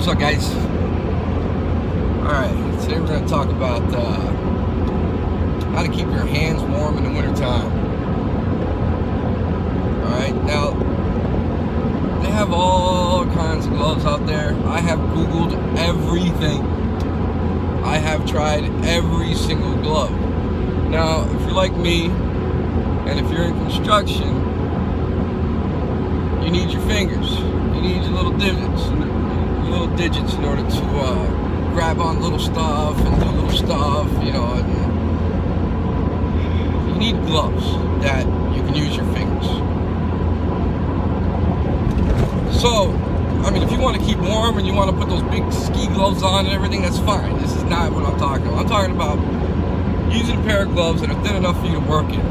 What's up, guys? Alright, today we're going to talk about how to keep your hands warm in the wintertime. Alright, now they have all kinds of gloves out there. I have Googled everything. I have tried every single glove. Now, if you're like me, and if you're in construction, you need your fingers. You need your little digits in order to grab on little stuff and do little stuff, you know. And you need gloves that you can use your fingers. So, I mean, if you want to keep warm and you want to put those big ski gloves on and everything, that's fine. This is not what I'm talking about. I'm talking about using a pair of gloves that are thin enough for you to work in.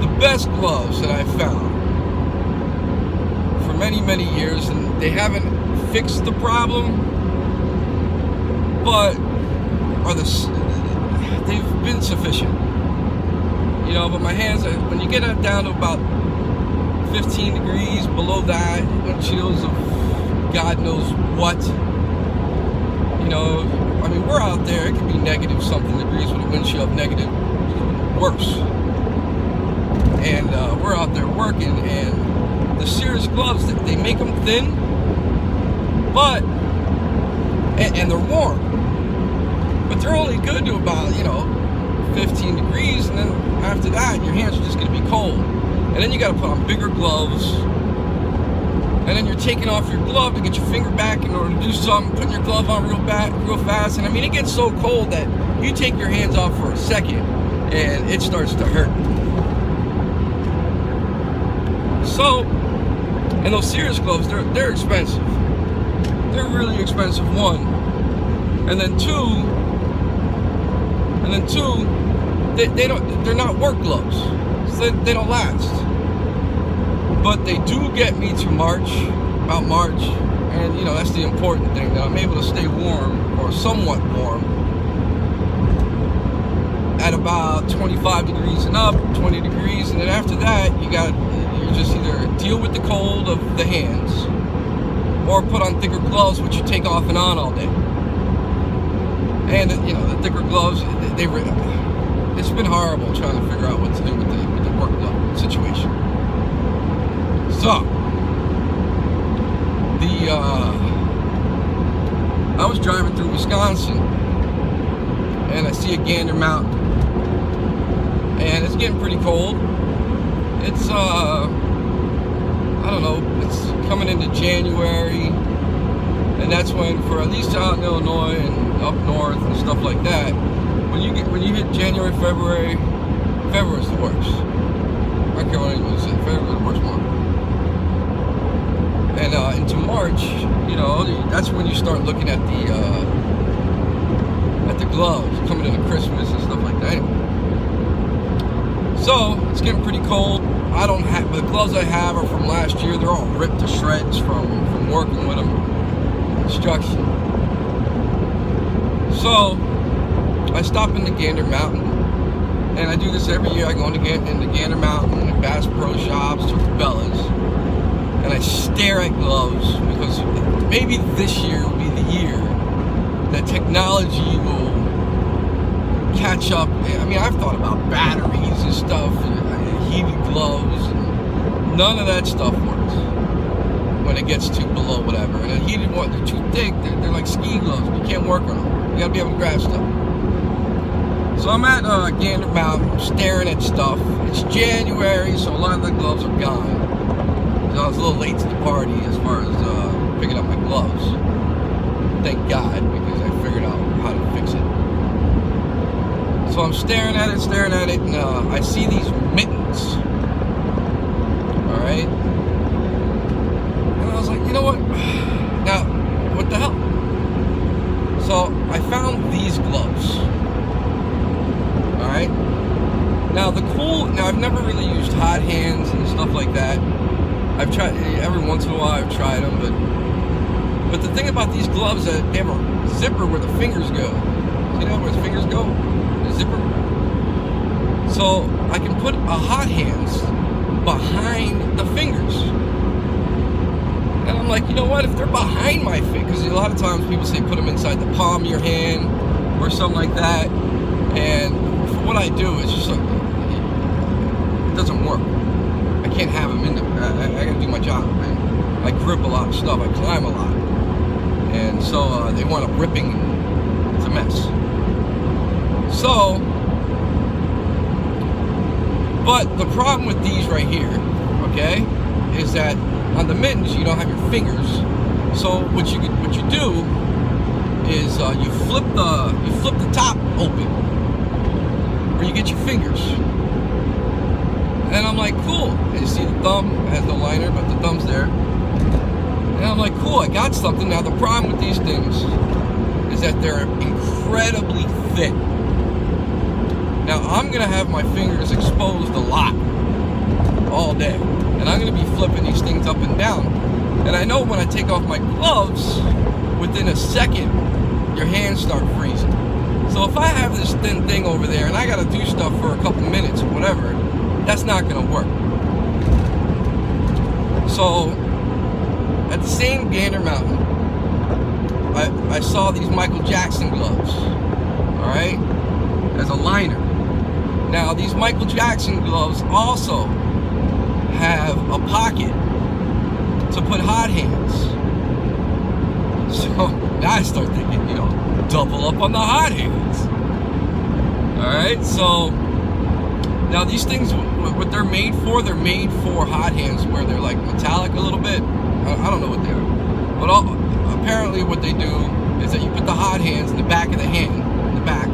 The best gloves that I've found for many years, and they haven't fixed the problem, but they've been sufficient. You know, but my hands, when you get it down to about 15 degrees, below that, wind chills of God knows what, you know, I mean, we're out there, it could be negative something degrees with a wind chill of negative, worse. And we're out there working, and the serious gloves, they make them thin, but, and they're warm, but they're only good to about, 15 degrees, and then after that, your hands are just going to be cold. And then you got to put on bigger gloves, and then you're taking off your glove to get your finger back in order to do something, putting your glove on real fast, and I mean, it gets so cold that you take your hands off for a second, and it starts to hurt. So, and those serious gloves, they're expensive. They're really expensive, one. And then two, they're not work gloves. So they don't last. But they do get me to March, and that's the important thing, that I'm able to stay warm, or somewhat warm, at about 25 degrees and up, 20 degrees, and then after that, you just either deal with the cold of the hands, or put on thicker gloves, which you take off and on all day. And the thicker gloves, it's been horrible trying to figure out what to do with the work glove situation. So, I was driving through Wisconsin, and I see a Gander Mountain, and it's getting pretty cold. It's I don't know, it's coming into January, and that's when, for at least out in Illinois and up north and stuff like that, when you hit January, February's the worst. I don't care what anyone says, February's the worst month. And into March, that's when you start looking at the gloves coming into Christmas and stuff like that. So it's getting pretty cold. The gloves I have are from last year. They're all ripped to shreds from working with them. Construction. So I stop in the Gander Mountain, and I do this every year. I go into Gander Mountain and Bass Pro Shops or Cabela's, and I stare at gloves, because maybe this year will be the year that technology will catch up. I mean, I've thought about batteries and stuff, and heated gloves, and none of that stuff works when it gets to below whatever. And a heated one, they're too thick, they're like ski gloves, you can't work on them. You gotta be able to grab stuff. So I'm at Gander Mountain, staring at stuff. It's January, so a lot of the gloves are gone. So I was a little late to the party as far as picking up my gloves. Thank God, because I figured out how to fix it. So I'm staring at it, and I see these mittens. Alright? And I was like, you know what? Now, what the hell? So I found these gloves. Alright? Now I've never really used hot hands and stuff like that. I've tried, every once in a while I've tried them, but the thing about these gloves is that they have a zipper where the fingers go. See that, where the fingers go? The zipper. So I can put a hot hands behind the fingers. And I'm like, you know what? If they're behind my finger, because a lot of times people say put them inside the palm of your hand or something like that. And for what I do, it's just like, it doesn't work. I can't have them in there. I gotta do my job, man. I grip a lot of stuff. I climb a lot. And so they want a ripping. It's a mess. So, but the problem with these right here, okay, is that on the mittens you don't have your fingers. So what you do is you flip the top open, where you get your fingers. And I'm like, cool. And you see the thumb has no liner, but the thumb's there. And I'm like, cool, I got something. Now the problem with these things is that they're incredibly thin. Now I'm gonna have my fingers exposed a lot all day. And I'm gonna be flipping these things up and down. And I know when I take off my gloves, within a second, your hands start freezing. So if I have this thin thing over there and I gotta do stuff for a couple minutes or whatever, that's not gonna work. So, at the same Gander Mountain, I saw these Michael Jackson gloves, all right, as a liner. Now, these Michael Jackson gloves also have a pocket to put hot hands. So, now I start thinking, you know, double up on the hot hands. All right, so now these things, what they're made for hot hands, where they're like metallic a little bit. I don't know what they are, but apparently what they do is that you put the hot hands in the back of the hand, in the back,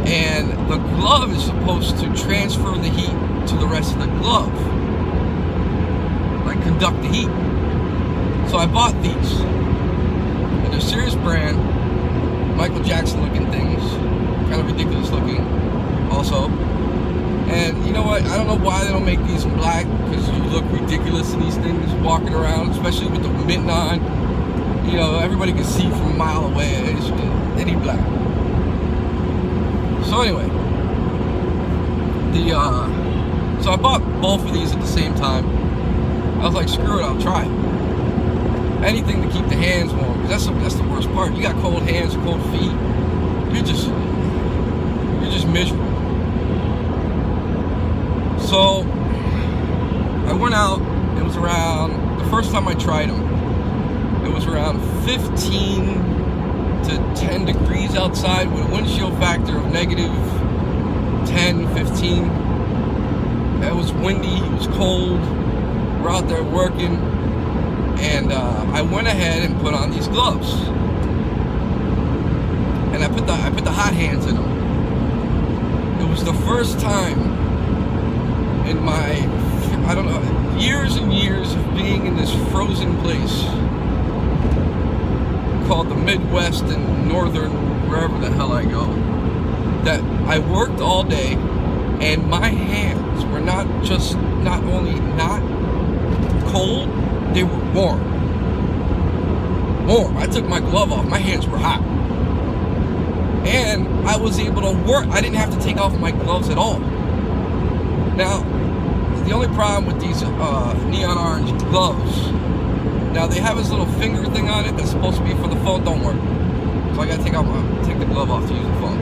and the glove is supposed to transfer the heat to the rest of the glove, like conduct the heat. So I bought these, and they're serious brand, Michael Jackson looking things, kind of ridiculous looking also. And you know what, I don't know why they don't make these in black, because you look ridiculous in these things walking around, especially with the mitten on. You know, everybody can see from a mile away. They need black. So anyway, so I bought both of these at the same time. I was like, screw it, I'll try it. Anything to keep the hands warm, because that's the worst part. You got cold hands or cold feet, you're just miserable. So I went out. It was around, the first time I tried them, it was around 15 to 10 degrees outside with a windshield factor of negative 10, 15. It was windy, it was cold. We're out there working, and I went ahead and put on these gloves, and I put the hot hands in them. It was the first time in my, I don't know, years and years of being in this frozen place called the Midwest and Northern, wherever the hell I go, that I worked all day, and my hands were not only not cold, they were warm. I took my glove off, my hands were hot. And I was able to work. I didn't have to take off my gloves at all. Now, the only problem with these neon orange gloves, now they have this little finger thing on it that's supposed to be for the phone, don't work. So I gotta take the glove off to use the phone.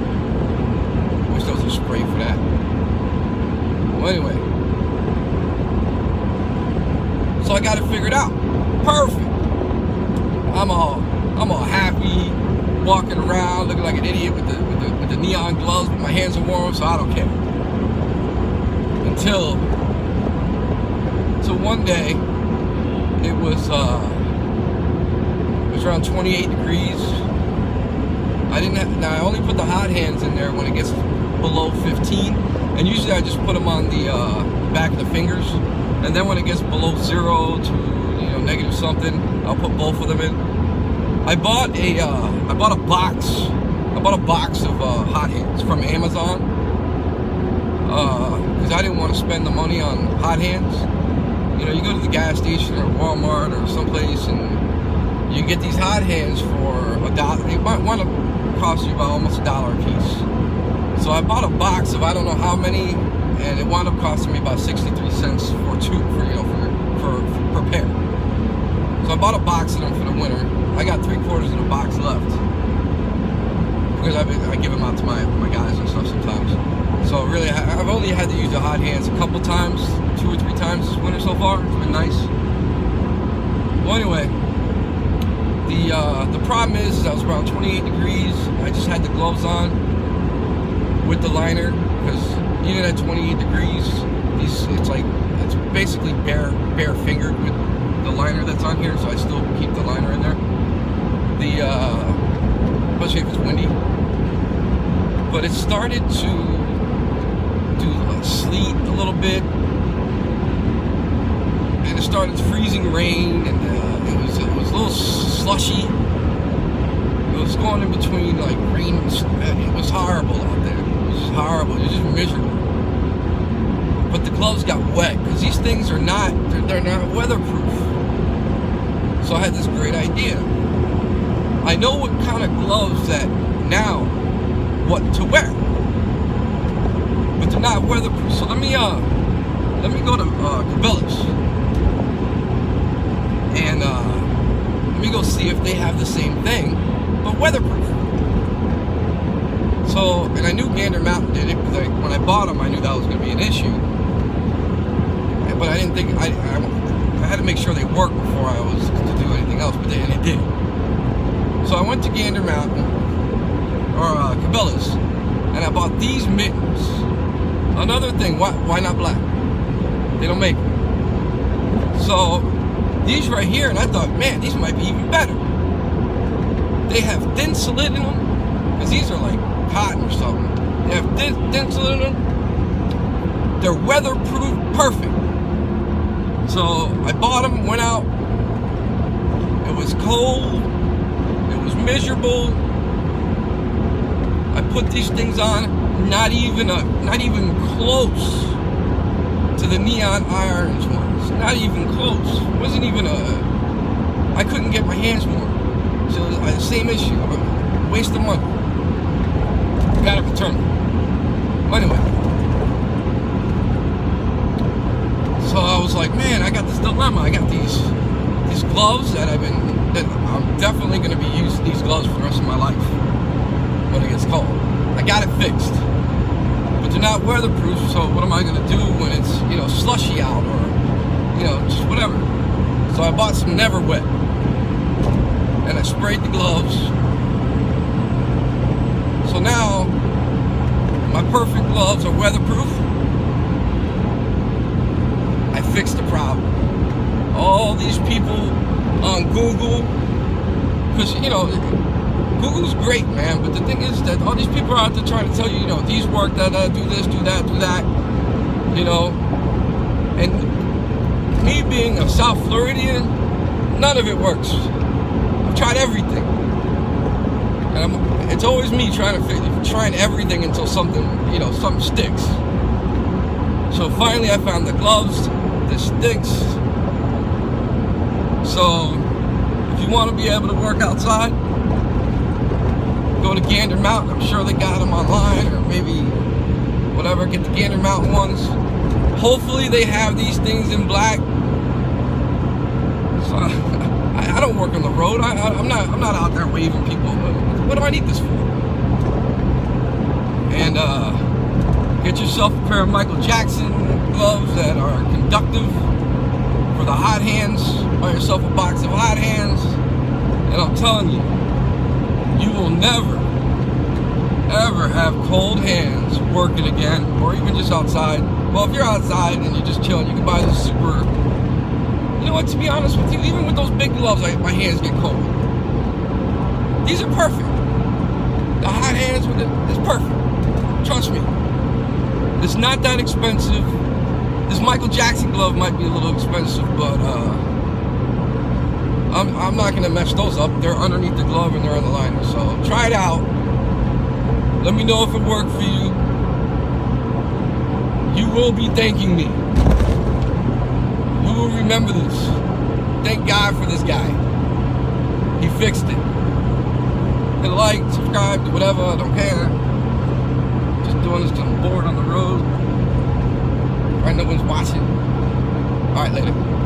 Wish there was a spray for that. Well, anyway, so I got it figured out. Perfect. I'm all happy, walking around looking like an idiot with the neon gloves, but my hands are warm, so I don't care. Until one day, it was around 28 degrees. Now I only put the hot hands in there when it gets below 15, and usually I just put them on the back of the fingers, and then when it gets below 0 to negative something, I'll put both of them in. I bought a box of hot hands from Amazon, because I didn't want to spend the money on hot hands. You go to the gas station or Walmart or someplace, and you get these hot hands for $1. They might want to cost you about almost $1 a piece. So I bought a box of I don't know how many, and it wound up costing me about 63 cents for per pair. So So I bought a box of them for the winter. I got 3/4 of the box left because I give them out to my guys and stuff sometimes. So really, I've only had to use the hot hands a couple times, 2 or 3 times this winter so far. It's been nice. Well, anyway, the problem is I was around 28 degrees. I just had the gloves on with the liner because even at 28 degrees, it's basically bare fingered with the liner that's on here. So I still keep the liner in there. Especially if it's windy. But it started to do sleet a little bit, and it started freezing rain, and it was a little slushy. It was going in between like rain and it was horrible out there. It was horrible. It was just miserable. But the gloves got wet because these things are not weatherproof. So I had this great idea. I know what kind of gloves what to wear, but they're not weatherproof. So let me go to Cabela's and let me go see if they have the same thing, but weatherproof. So, and I knew Gander Mountain did it because when I bought them, I knew that was going to be an issue. But I didn't think I had to make sure they worked before I was to do anything else. But they did. So I went to Gander Mountain or Cabela's, and I bought these mittens. Another thing, why not black? They don't make them. So these right here, and I thought, man, these might be even better. They have thin slit in them, because these are like cotton or something. They have thin slit in them. They're weatherproof, perfect. So I bought them, went out. It was cold. It was miserable. I put these things on, not even close to the neon orange ones. Not even close. Wasn't even I couldn't get my hands warm. So the same issue. Waste of money. Gotta return it. Anyway. So I was like, man, I got this dilemma. I got these gloves that I'm definitely going to be using these gloves for the rest of my life when it gets cold. I got it fixed, but they're not weatherproof. So what am I going to do when it's slushy out or just whatever? So I bought some neverwet and I sprayed the gloves. So now my perfect gloves are weatherproof. I fixed the problem. All these people on Google, because Google's great, man, but the thing is that all these people are out there trying to tell you, these work, do this, do that, and me being a South Floridian, none of it works. I've tried everything, and it's always me trying everything until something sticks. So finally I found the gloves that sticks. So if you want to be able to work outside, go to Gander Mountain. I'm sure they got them online, or maybe whatever. Get the Gander Mountain ones. Hopefully they have these things in black. So I don't work on the road. I'm not out there waving people. What do I need this for? And get yourself a pair of Michael Jackson gloves that are conductive for the hot hands. Buy yourself a box of hot hands, and I'm telling you, you will never, ever have cold hands working again, or even just outside. Well, if you're outside and you're just chilling, you can buy this super. You know what? To be honest with you, even with those big gloves, my hands get cold. These are perfect. The hot hands with it's perfect. Trust me. It's not that expensive. This Michael Jackson glove might be a little expensive, but I'm not gonna mess those up. They're underneath the glove and they're on the liner. So try it out. Let me know if it worked for you. You will be thanking me. You will remember this. Thank God for this guy. He fixed it. Hit like, subscribe, do whatever, I don't care. Just doing this because I'm bored on the road. Right, no one's watching. Alright, later.